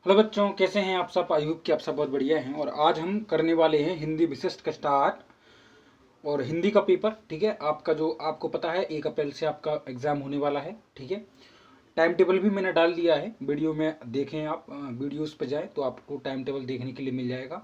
Hello बच्चों, कैसे हैं आप सब। आई होप कि आप सब बहुत बढ़िया हैं। और आज हम करने वाले हैं हिंदी विशिष्ट का स्टार्ट और हिंदी का पेपर। ठीक है, आपका जो आपको पता है 1 अप्रैल से आपका एग्ज़ाम होने वाला है। ठीक है, टाइम टेबल भी मैंने डाल दिया है वीडियो में, देखें आप वीडियोस पे जाएं तो आपको टाइम टेबल देखने के लिए मिल जाएगा।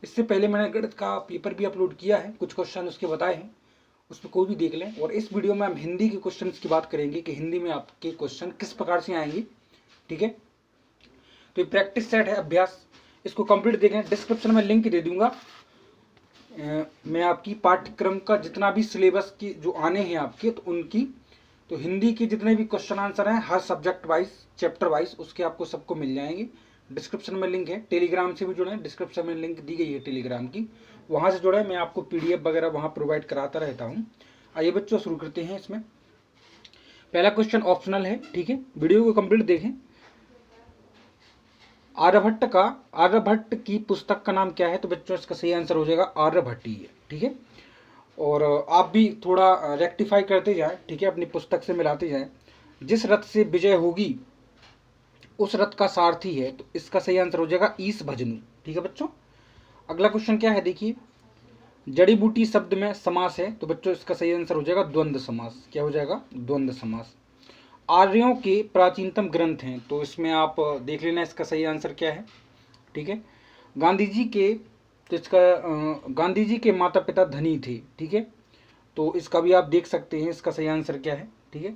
इससे पहले मैंने गणित का पेपर भी अपलोड किया है, कुछ क्वेश्चन उसके बताए हैं, उस पर कोई भी देख लें। और इस वीडियो में हम हिंदी के क्वेश्चन की बात करेंगे कि हिंदी में आपके क्वेश्चन किस प्रकार से आएंगे। ठीक है, तो ये प्रैक्टिस सेट है, अभ्यास। इसको कंप्लीट देखें, डिस्क्रिप्शन में लिंक दे दूंगा। मैं आपकी पाठ्यक्रम का जितना भी सिलेबस की जो आने हैं आपके, तो उनकी तो हिंदी के जितने भी क्वेश्चन आंसर हैं हर सब्जेक्ट वाइज, चैप्टर वाइज, उसके आपको सबको मिल जाएंगे। डिस्क्रिप्शन में लिंक है, टेलीग्राम से भी जुड़े, डिस्क्रिप्शन में लिंक दी गई है टेलीग्राम की, वहाँ से जुड़े। मैं आपको PDF वगैरह वहाँ प्रोवाइड कराता रहता हूँ। आइए बच्चों, शुरू करते हैं। इसमें पहला क्वेश्चन ऑप्शनल है। ठीक है, वीडियो को कंप्लीट देखें। आर्यभट्ट की पुस्तक का नाम क्या है? तो बच्चों इसका सही आंसर हो जाएगा आर्यभट्टी है। ठीक है, और आप भी थोड़ा रेक्टिफाई करते जाएं। ठीक है, अपनी पुस्तक से मिलाते जाएं। जिस रथ से विजय होगी उस रथ का सारथी है, तो इसका सही आंसर हो जाएगा ईश भजनु। ठीक है बच्चों, अगला क्वेश्चन क्या है देखिए। जड़ी बूटी शब्द में समास है, तो बच्चों इसका सही आंसर हो जाएगा द्वंद्व समास। क्या हो जाएगा? द्वंद्व समास। आर्यों के प्राचीनतम ग्रंथ हैं, तो इसमें आप देख लेना इसका सही आंसर क्या है। ठीक है, गांधी जी के तो इसका गांधी जी के माता पिता धनी थे। ठीक है, तो इसका भी आप देख सकते हैं इसका सही आंसर क्या है। ठीक है,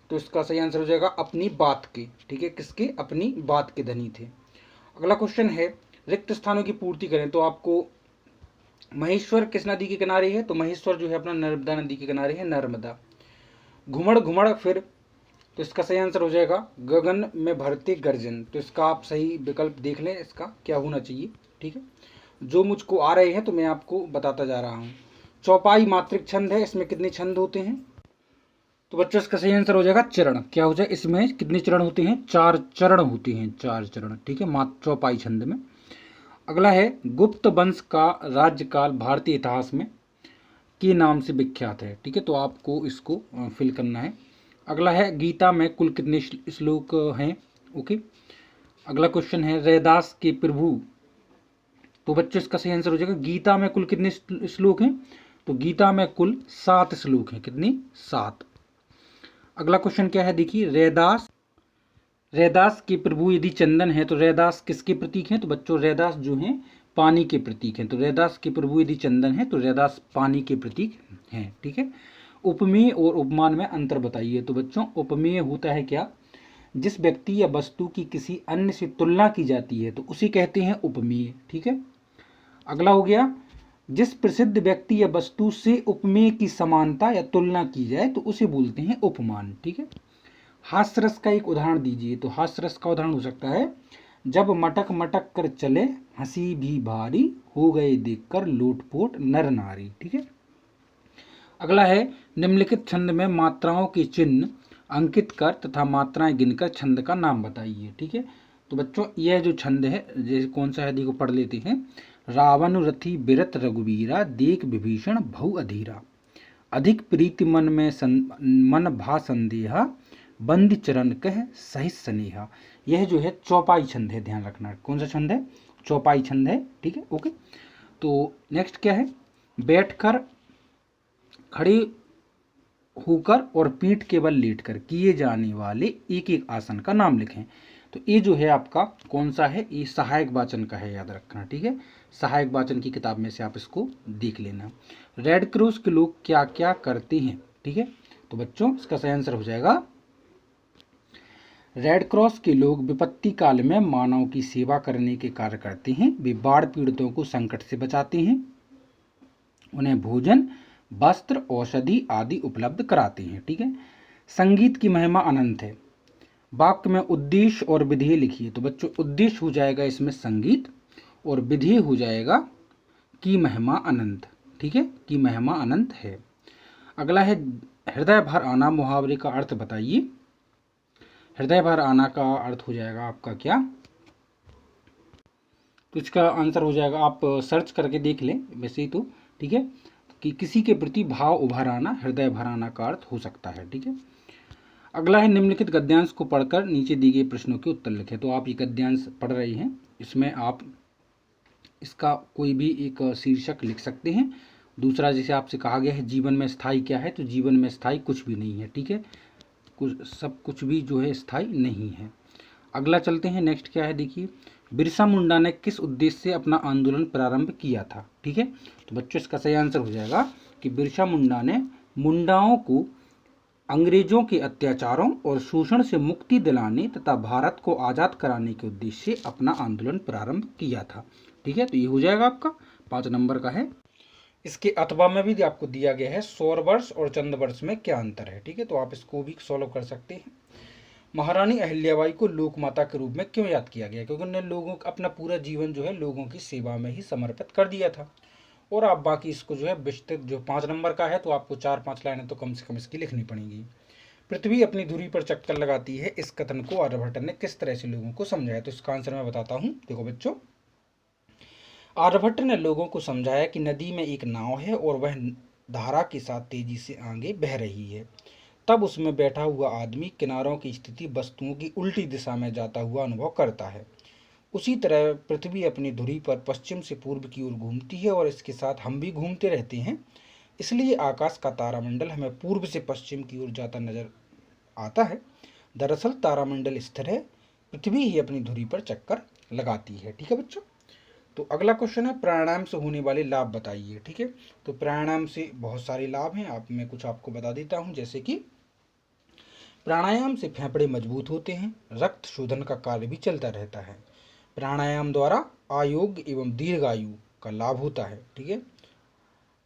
तो इसका सही आंसर हो जाएगा अपनी बात के। ठीक है, किसके? अपनी बात के धनी थे। अगला क्वेश्चन है रिक्त स्थानों की पूर्ति करें, तो आपको महेश्वर किस नदी के किनारे है? तो महेश्वर जो है अपना नर्मदा नदी के किनारे है, नर्मदा। घुमड़ घुमड़ फिर, तो इसका सही आंसर हो जाएगा गगन में भरते गर्जन। तो इसका आप सही विकल्प देख लें, इसका क्या होना चाहिए। ठीक है, जो मुझको आ रहे हैं तो मैं आपको बताता जा रहा हूँ। चौपाई मात्रिक छंद है, इसमें कितने छंद होते हैं? तो बच्चों इसका सही आंसर हो जाएगा चरण। क्या हो जाए? इसमें कितने चरण होते हैं? 4 चरण होते हैं, 4 चरण। ठीक है, चौपाई छंद में। अगला है गुप्त वंश का राज्यकाल भारतीय इतिहास में के नाम से विख्यात है। ठीक है, तो आपको इसको फिल करना है। अगला है गीता में कुल कितने श्लोक हैं? ओके, अगला क्वेश्चन है रैदास के प्रभु, तो बच्चों इसका सही आंसर हो जाएगा गीता में कुल कितने श्लोक हैं? तो गीता में कुल 7 श्लोक हैं। कितनी? 7। अगला क्वेश्चन क्या है देखिए, रैदास के प्रभु यदि चंदन है, तो रैदास किसके प्रतीक हैं? तो बच्चों रैदास जो हैं पानी के प्रतीक हैं। तो रैदास के प्रभु यदि चंदन है तो रैदास पानी के प्रतीक हैं। ठीक है, उपमेय और उपमान में अंतर बताइए। तो बच्चों उपमेय होता है क्या? जिस व्यक्ति या वस्तु की किसी अन्य से तुलना की जाती है तो उसे कहते हैं उपमेय। ठीक है, अगला हो गया जिस प्रसिद्ध व्यक्ति या वस्तु से उपमेय की समानता या तुलना की जाए तो उसे बोलते हैं उपमान। ठीक है, हास्य रस का एक उदाहरण दीजिए। तो हास्य रस का उदाहरण हो सकता है जब मटक मटक कर चले हंसी भी भारी हो गए देखकर लोटपोट नर नारी। ठीक है, अगला है निम्नलिखित छंद में मात्राओं के चिन्ह अंकित कर तथा मात्राएं गिनकर छंद का नाम बताइए। ठीक है, तो बच्चों यह जो छंद है जैसे कौन सा है देखो पढ़ लेते हैं। रावण रथी बिरत रघुवीरा देख विभीषण भऊ अधीरा अधिक प्रीति मन में मन भा संदेहा बंदी चरण कह सहित स्नेहा। यह जो है चौपाई छंद है, ध्यान रखना। कौन सा छंद है? चौपाई छंद है। ठीक है, ओके। तो नेक्स्ट क्या है, बैठकर, खड़े होकर और पीठ केवल लेटकर किए जाने वाले एक एक आसन का नाम लिखें। तो ये जो है आपका कौन सा है? ये सहायक वाचन का है, याद रखना। ठीक है, सहायक वाचन की किताब में से आप इसको देख लेना। रेड क्रॉस के लोग क्या क्या करते हैं? ठीक है, तो बच्चों इसका सही आंसर हो जाएगा रेड क्रॉस के लोग विपत्ति काल में मानव की सेवा करने के कार्य करते हैं। वे बाढ़ पीड़ितों को संकट से बचाते हैं, उन्हें भोजन, वस्त्र, औषधि आदि उपलब्ध कराते हैं। ठीक है, संगीत की महिमा अनंत है। वाक्य में उद्देश्य और विधेय लिखिए। तो बच्चों उद्देश्य हो जाएगा इसमें संगीत और विधेय हो जाएगा की महिमा अनंत। ठीक है, की महिमा अनंत है। अगला है हृदय भर आना मुहावरे का अर्थ बताइए। हृदय भर आना का अर्थ हो जाएगा आपका क्या? तो इसका आंसर हो जाएगा, आप सर्च करके देख लें वैसे ही तो। ठीक है, कि किसी के प्रति भाव उभर आना, हृदय भर आना का अर्थ हो सकता है। ठीक है, अगला है निम्नलिखित गद्यांश को पढ़कर नीचे दिए गए प्रश्नों के उत्तर लिखें। तो आप ये गद्यांश पढ़ रहे हैं, इसमें आप इसका कोई भी एक शीर्षक लिख सकते हैं। दूसरा, जैसे आपसे कहा गया है जीवन में स्थायी क्या है, तो जीवन में स्थायी कुछ भी नहीं है, ठीक है, कुछ भी जो है स्थायी नहीं है। अगला चलते हैं, नेक्स्ट क्या है देखिए, बिरसा मुंडा ने किस उद्देश्य से अपना आंदोलन प्रारंभ किया था, ठीक है। तो बच्चों इसका सही आंसर हो जाएगा कि बिरसा मुंडा ने मुंडाओं को अंग्रेजों के अत्याचारों और शोषण से मुक्ति दिलाने तथा भारत को आज़ाद कराने के उद्देश्य से अपना आंदोलन प्रारंभ किया था, ठीक है। तो ये हो जाएगा आपका 5 नंबर का है। इसके अथवा में भी आपको दिया गया है सौर वर्ष और चंद्र वर्ष में क्या अंतर है, ठीक है, तो आप इसको भी सॉल्व कर सकते हैं। महारानी अहिल्याबाई को लोक माता के रूप में क्यों याद किया गया, क्योंकि उन्होंने लोगों का अपना पूरा जीवन जो है लोगों की सेवा में ही समर्पित कर दिया था। और आप बाकी इसको जो है विस्तृत, जो 5 नंबर का है, तो आपको 4-5 लाइनें तो कम से कम इसकी लिखनी पड़ेंगी। पृथ्वी अपनी धुरी पर चक्कर लगाती है, इस कथन को आर्यभट्ट ने किस तरह से लोगों को समझाया, तो इसका आंसर मैं बताता हूँ। देखो बच्चों, आर्यभट्ट ने लोगों को समझाया कि नदी में एक नाव है और वह धारा के साथ तेजी से आगे बह रही है। तब उसमें बैठा हुआ आदमी किनारों की स्थिति वस्तुओं की उल्टी दिशा में जाता हुआ अनुभव करता है। उसी तरह पृथ्वी अपनी धुरी पर पश्चिम से पूर्व की ओर घूमती है और इसके साथ हम भी घूमते रहते हैं। इसलिए आकाश का तारामंडल हमें पूर्व से पश्चिम की ओर जाता नजर आता है। दरअसल तारामंडल स्थिर है, पृथ्वी ही अपनी धुरी पर चक्कर लगाती है, ठीक है बच्चों। तो अगला क्वेश्चन है प्राणायाम से होने वाले लाभ बताइए, ठीक है। तो प्राणायाम से बहुत सारे लाभ हैं, मैं कुछ आपको बता देता हूं। जैसे कि प्राणायाम से फेफड़े मजबूत होते हैं, रक्त शोधन का कार्य भी चलता रहता है। प्राणायाम द्वारा आरोग्य एवं दीर्घायु का लाभ होता है, ठीक है।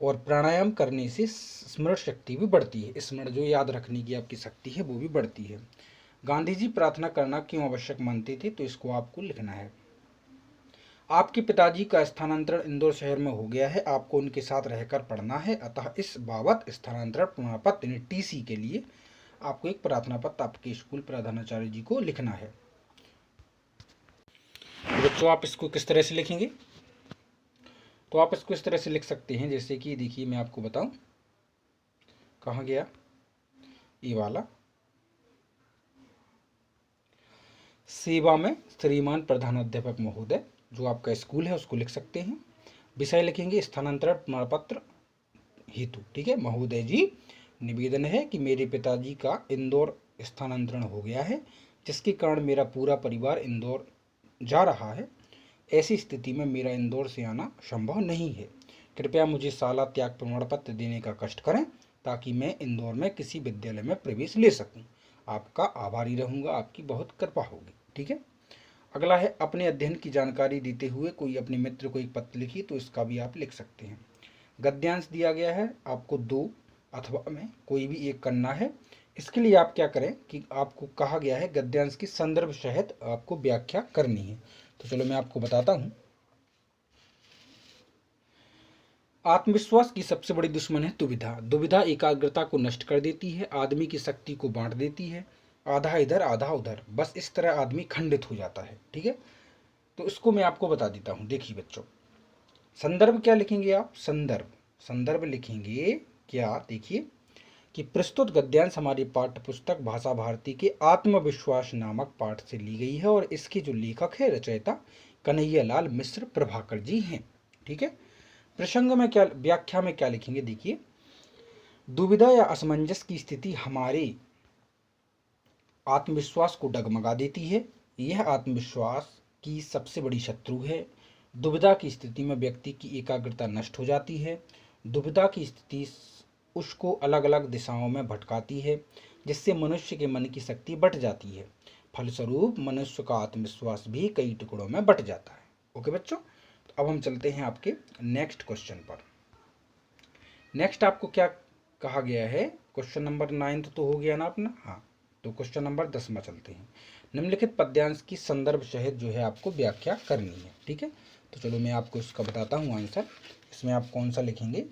और प्राणायाम करने से स्मरण शक्ति भी बढ़ती है, स्मरण जो याद रखने की आपकी शक्ति है वो भी बढ़ती है। गांधी जी प्रार्थना करना क्यों आवश्यक मानते थे, तो इसको आपको लिखना है। आपके पिताजी का स्थानांतरण इंदौर शहर में हो गया है, आपको उनके साथ रहकर पढ़ना है, अतः इस बाबत स्थानांतरण प्रमाण पत्र यानी टीसी के लिए आपको एक प्रार्थना पत्र आपके स्कूल प्रधानाचार्य जी को लिखना है। बच्चों आप इसको किस तरह से लिखेंगे, तो आप इसको इस तरह से लिख सकते हैं। जैसे कि देखिए मैं आपको बताऊं, कहाँ गया ये वाला, सेवा में श्रीमान प्रधानाध्यापक महोदय, जो आपका स्कूल है उसको लिख सकते हैं। विषय लिखेंगे स्थानांतरण प्रमाण पत्र हेतु, ठीक है। महोदय जी, निवेदन है कि मेरे पिताजी का इंदौर स्थानांतरण हो गया है, जिसके कारण मेरा पूरा परिवार इंदौर जा रहा है। ऐसी स्थिति में मेरा इंदौर से आना संभव नहीं है। कृपया मुझे शाला त्याग प्रमाण पत्र देने का कष्ट करें ताकि मैं इंदौर में किसी विद्यालय में प्रवेश ले सकूं। आपका आभारी रहूंगा, आपकी बहुत कृपा होगी, ठीक है। अगला है अपने अध्ययन की जानकारी देते हुए कोई अपने मित्र को एक पत्र लिखिए, तो इसका भी आप लिख सकते हैं। गद्यांश दिया गया है आपको 2 अथवा में कोई भी एक करना है। इसके लिए आप क्या करें कि आपको कहा गया है गद्यांश की संदर्भ सहित आपको व्याख्या करनी है। तो चलो मैं आपको बताता हूं। आत्मविश्वास की सबसे बड़ी दुश्मन है दुविधा। दुविधा एकाग्रता को नष्ट कर देती है, आदमी की शक्ति को बांट देती है, आधा इधर आधा उधर, बस इस तरह आदमी खंडित हो जाता है, ठीक है। तो इसको मैं आपको बता देता हूं। देखिए बच्चों, संदर्भ क्या लिखेंगे आप, संदर्भ लिखेंगे क्या, देखिए कि प्रस्तुत गद्यांश हमारी पाठ्य पुस्तक भाषा भारती के आत्मविश्वास नामक पाठ से ली गई है और इसके जो लेखक है रचयिता कन्हैयालाल मिश्र प्रभाकर जी हैं, ठीक है। प्रसंग में क्या, व्याख्या में क्या लिखेंगे, देखिए दुविधा या असमंजस की स्थिति हमारे आत्मविश्वास को डगमगा देती है, यह आत्मविश्वास की सबसे बड़ी शत्रु है। दुविधा की स्थिति में व्यक्ति की एकाग्रता नष्ट हो जाती है। दुविधा की स्थिति उसको अलग अलग दिशाओं में भटकाती है, जिससे मनुष्य के मन की शक्ति बट जाती है। फलस्वरूप मनुष्य का आत्मविश्वास भी कई टुकड़ों में बट जाता है। ओके बच्चों, तो अब हम चलते हैं आपके नेक्स्ट क्वेश्चन पर। नेक्स्ट आपको क्या कहा गया है, क्वेश्चन नंबर 9 तो हो गया ना अपना, हाँ। तो क्वेश्चन नंबर 10 में चलते हैं। निम्नलिखित पद्यांश की संदर्भ सहित जो है आपको व्याख्या करनी है, ठीक है। तो चलो मैं आपको इसका बताता हूँ आंसर। इसमें आप कौन सा लिखेंगे,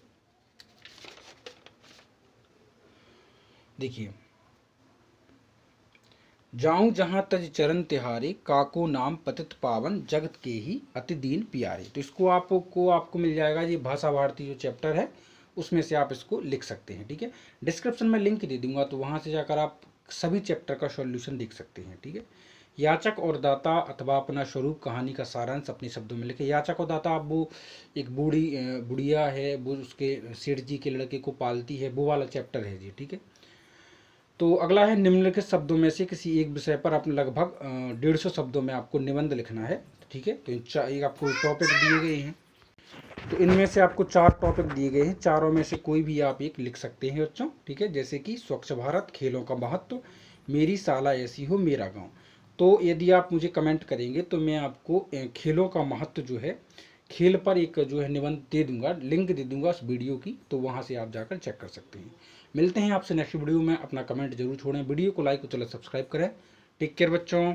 देखिए जाऊं जहां तज चरण तिहारे, काको नाम पतित पावन, जगत के ही अति दीन प्यारे। तो इसको आपको मिल जाएगा, ये भाषा भारती जो चैप्टर है उसमें से आप इसको लिख सकते हैं, ठीक है। डिस्क्रिप्शन में लिंक दे दूंगा, तो वहां से जाकर आप सभी चैप्टर का सॉल्यूशन देख सकते हैं। ठीक है, याचक और दाता अथवा अपना स्वरूप कहानी का सारांश अपने शब्दों में लिखे। याचक और दाता, अब वो एक बुढ़िया है, वो उसके सेठ जी के लड़के को पालती है, वो वाला चैप्टर है जी। ठीक है, तो अगला है निम्नलिखित शब्दों में से किसी एक विषय पर अपने लगभग 150 शब्दों में आपको निबंध लिखना है। ठीक है, तो एक आपको टॉपिक दिए गए हैं, तो इनमें से आपको 4 टॉपिक दिए गए हैं, चारों में से कोई भी आप एक लिख सकते हैं बच्चों। ठीक है, जैसे कि स्वच्छ भारत, खेलों का महत्व, मेरी शाला ऐसी हो, मेरा गांव। तो यदि आप मुझे कमेंट करेंगे तो मैं आपको खेलों का महत्व जो है, खेल पर एक जो है निबंध दे दूंगा, लिंक दे दूंगा उस वीडियो की, तो वहाँ से आप जाकर चेक कर सकते हैं। मिलते हैं आपसे नेक्स्ट वीडियो में, अपना कमेंट जरूर छोड़ें, वीडियो को लाइक और चैनल सब्सक्राइब करें। टेक केयर बच्चों।